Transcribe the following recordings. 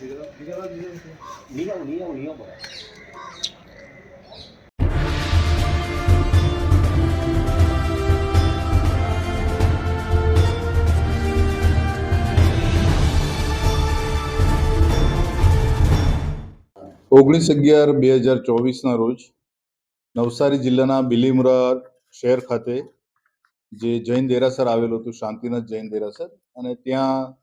Niño por ahí. ઓગણીસ 11/2024 રોજ નવસારી જિલ્લાના બિલીમોરા શહેર ખાતે જે જૈન દેરાસર આવેલું હતું, શાંતિનાથ જૈન દેરાસર, અને ત્યાં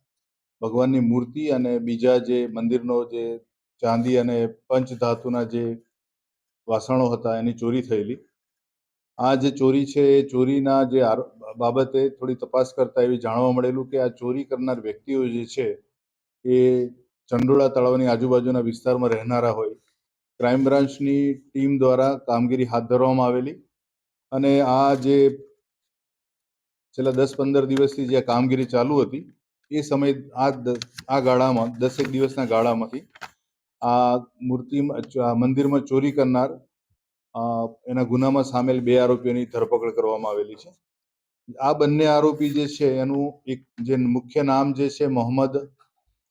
ભગવાનની મૂર્તિ અને બીજા જે મંદિરનો જે ચાંદી અને પંચધાતુના જે વાસણો હતા એની ચોરી થયેલી. આ જે ચોરી છે એ ચોરીના જે બાબતે થોડી તપાસ કરતા એવી જાણવા મળેલું કે આ ચોરી કરનાર વ્યક્તિઓ જે છે એ ચંડોળા તળાવની આજુબાજુના વિસ્તારમાં રહેનારા હોય. ક્રાઇમ બ્રાન્ચની ટીમ દ્વારા કામગીરી હાથ ધરવામાં આવેલી અને આ જે છેલ્લા 10-15 દિવસથી જે કામગીરી ચાલુ હતી એ સમય આ ગાળામાં 10 દિવસના ગાળામાંથી આ મંદિરમાં ચોરી કરનાર એના ગુનામાં સામેલ 2 આરોપીઓની ધરપકડ કરવામાં આવેલી છે. આ બંને આરોપી જે છે એનું એક જે મુખ્ય નામ જે છે મોહમ્મદ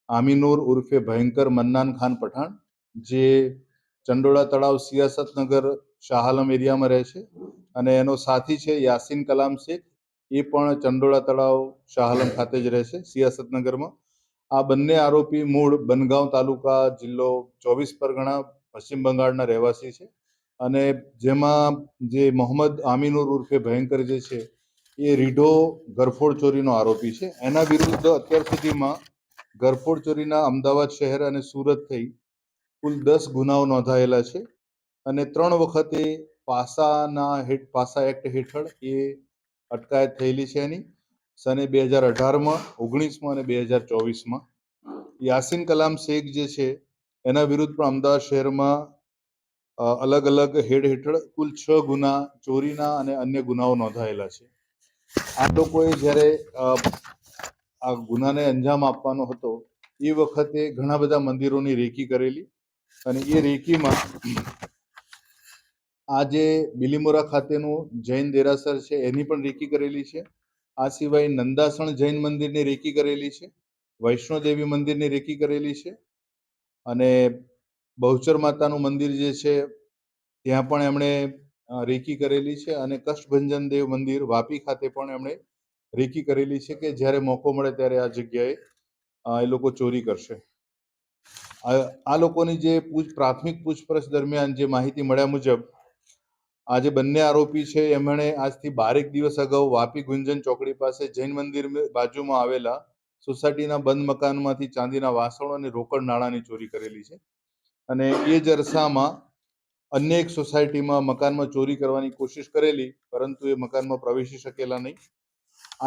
આમીનુર ઉર્ફે ભયંકર મન્નાન ખાન પઠાણ, જે ચંડોળા તળાવ સિયાસતનગર શાહ આલમ એરિયામાં રહે છે, અને એનો સાથી છે યાસીન કલામ શેખ, એ પણ ચંડોળા તળાવ શાહ આલમ ખાતે જ રહે છે સિયાસતનગરમાં. આ બંને આરોપી મૂળ બનગાંવ તાલુકા, જિલ્લો 24 પરગણા, પશ્ચિમ બંગાળના રહેવાસી છે. અને જેમાં જે મોહમ્મદ આમીનુર ઉર્ફે ભયંકર જે છે એ રીઢો ઘરફોડ ચોરીનો આરોપી છે. એના વિરુદ્ધ અત્યાર સુધીમાં ઘરફોડ ચોરીના અમદાવાદ શહેર અને સુરત થઈ કુલ 10 ગુનાઓ નોંધાયેલા છે, અને 3 વખતે પાસા એક્ટ હેઠળ એ અટકાયત થયેલી છે એની, સને 2018માં, 19માં અને 2024માં. યાસીન કલામ શેખ જે છે એના વિરુદ્ધ પણ અમદાવાદ શહેરમાં અલગ અલગ હેડ હેઠળ કુલ 6 ગુના ચોરીના અને અન્ય ગુનાઓ નોંધાયેલા છે. આ લોકોએ જ્યારે આ ગુનાને અંજામ આપવાનો હતો એ વખતે ઘણા બધા મંદિરોની રેકી કરેલી, અને એ રેકીમાં આ જે બિલીમોરા ખાતેનું જૈન દેરાસર છે એની પણ રેકી કરેલી છે. આ સિવાય નંદાસણ જૈન મંદિરની રેકી કરેલી છે, વૈષ્ણોદેવી મંદિરની રેકી કરેલી છે, અને બહુચર માતાનું મંદિર જે છે ત્યાં પણ એમણે રેકી કરેલી છે, અને કષ્ટભંજન દેવ મંદિર વાપી ખાતે પણ એમણે રેકી કરેલી છે કે જ્યારે મોકો મળે ત્યારે આ જગ્યાએ એ લોકો ચોરી કરશે. આ લોકોની જે પ્રાથમિક પૂછપરછ દરમિયાન જે માહિતી મળ્યા મુજબ આ જે બંને આરોપી છે એમણે આજથી 12 દિવસ અગાઉ વાપી ગુંજન ચોકડી પાસે જૈન મંદિર બાજુમાં આવેલા સોસાયટીના બંધ મકાનમાંથી ચાંદીના વાસણો અને રોકડ નાણાંની ચોરી કરેલી છે. અને એ જ અરસામાં અન્ય એક સોસાયટીમાં મકાનમાં ચોરી કરવાની કોશિશ કરેલી, પરંતુ એ મકાનમાં પ્રવેશી શકેલા નહીં.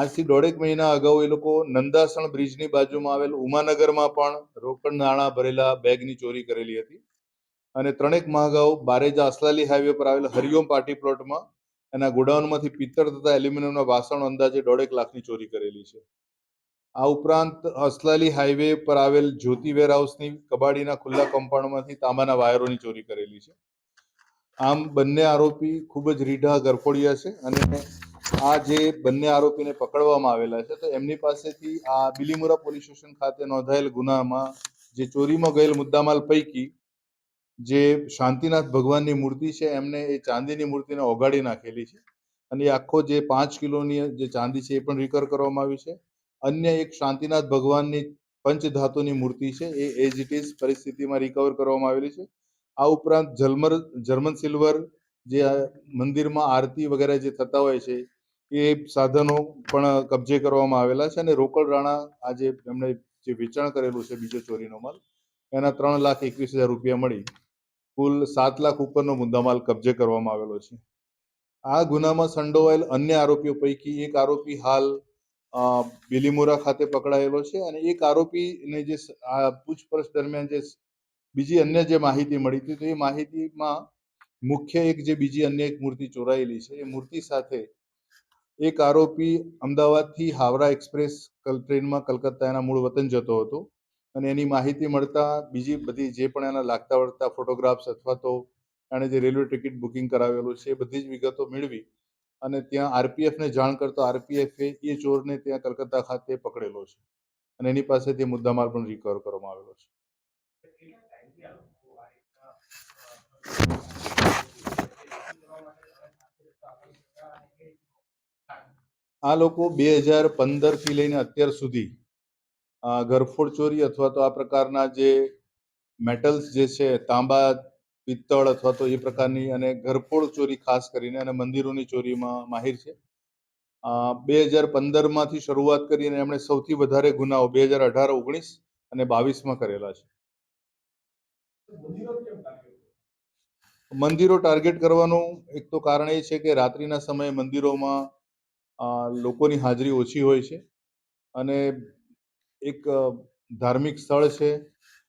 આજથી 1.5 મહિના અગાઉ એ લોકો નંદાસણ બ્રિજની બાજુમાં આવેલ ઉમાનગરમાં પણ રોકડ નાણાં ભરેલા બેગની ચોરી કરેલી હતી. અને 3 માહ અગાઉ બારેજા અસલાલી હાઈવે પર આવેલ હરિઓમ પાર્ટી પ્લોટમાં એના ગોડાઉનમાંથી પિત્તળ તથા એલ્યુમિનિયમના વાસણો અંદાજે 1.5 લાખની ચોરી કરેલી છે. આ ઉપરાંત અસલાલી હાઈવે પર આવેલ જ્યોતિ વેર હાઉસની કબાડીના ખુલ્લા કમ્પાઉન્ડમાંથી તાંબાના વાયરોની ચોરી કરેલી છે. આમ બંને આરોપી ખૂબ જ રીઢા ગરફોડિયા છે, અને આ જે બંને આરોપીને પકડવામાં આવેલા છે તો એમની પાસેથી આ બિલીમોરા પોલીસ સ્ટેશન ખાતે નોંધાયેલ ગુનામાં જે ચોરીમાં ગયેલ મુદ્દામાલ પૈકી જે શાંતિનાથ ભગવાનની મૂર્તિ છે એમને એ ચાંદીની મૂર્તિને ઓગાળી નાખેલી છે, અને એ આખો જે 5 કિલોની જે ચાંદી છે એ પણ રિકવર કરવામાં આવી છે. અન્ય એક શાંતિનાથ ભગવાનની પંચધાતુની મૂર્તિ છે એ એઝ ઇટ ઇઝ પરિસ્થિતિમાં રિકવર કરવામાં આવેલી છે. આ ઉપરાંત જર્મન સિલ્વર જે મંદિરમાં આરતી વગેરે જે થતા હોય છે એ સાધનો પણ કબજે કરવામાં આવેલા છે, અને રોકડ રાણા આજે એમણે જે વેચાણ કરેલું છે બીજો ચોરીનો માલ, એના 3,21,000 રૂપિયા મળી કુલ 7 લાખ ઉપરનો મુદ્દામાલ કબજે કરવામાં આવેલો છે. આ ગુનામાં સંડોવાયેલ અન્ય આરોપીઓ પૈકી એક આરોપી હાલ બિલીમોરા ખાતે પકડાયેલો છે, અને એક આરોપીને જે આ પૂછપરછ દરમિયાન જે બીજી અન્ય જે માહિતી મળી હતી તો એ માહિતીમાં મુખ્ય બીજી અન્ય એક મૂર્તિ ચોરાયેલી છે. એ મૂર્તિ સાથે એક આરોપી અમદાવાદથી હાવરા એક્સપ્રેસ ટ્રેનમાં કલકત્તા એના મૂળ વતન જતો હતો, અને એની માહિતી મળતા બીજી બધી જે પણ એના લાગતા વળગતા ફોટોગ્રાફ્સ અથવા તો એણે જે રેલવે ટિકિટ બુકિંગ કરાવેલું છે એ બધી જ વિગતો મેળવી અને ત્યાં આરપીએફને જાણ કરતો આરપીએફે એ ચોરને ત્યાં કલકત્તા ખાતે પકડેલો છે, અને એની પાસેથી મુદ્દામાલ પણ રિકવર કરવામાં આવેલો છે. આ લોકો 2015થી લઈને અત્યાર સુધી ઘરફોડ ચોરી અથવા તો આ પ્રકારના જે મેટલ્સ જે છે તાંબા, પિત્તળ અથવા તો એ પ્રકારની અને ઘરફોડ ચોરી ખાસ કરીને અને મંદિરોની ચોરીમાં માહિર છે. 2015માંથી શરૂઆત કરીને એમણે સૌથી વધારે ગુનાઓ 2018, 19 અને 22માં કરેલા છે. મંદિરો ટાર્ગેટ કરવાનું એક તો કારણ એ છે કે રાત્રિના સમયે મંદિરોમાં લોકોની હાજરી ઓછી હોય છે અને એક ધાર્મિક સ્થળ છે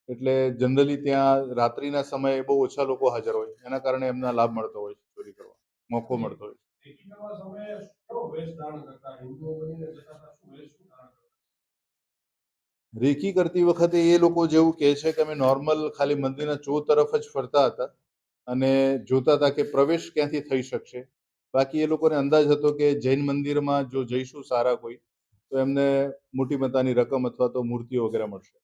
એટલે જનરલી ત્યાં રાત્રિના સમયે બહુ ઓછા લોકો હાજર હોય, એના કારણે એમના લાભ મળતો હોય છે ચોરી કરવા, મોકો મળતો હોય. રેકી કરતી વખતે એ લોકો જેવું કહે છે કે અમે નોર્મલ ખાલી મંદિરના તરફ જ ફરતા હતા અને જોતા હતા કે પ્રવેશ ક્યાંથી થઈ શકશે. બાકી એ લોકોને અંદાજ હતો કે જૈન મંદિરમાં જો જઈશું સારા કોઈ તો એમને મોટી મતાની રકમ અથવા તો મૂર્તિઓ વગેરે મળશે.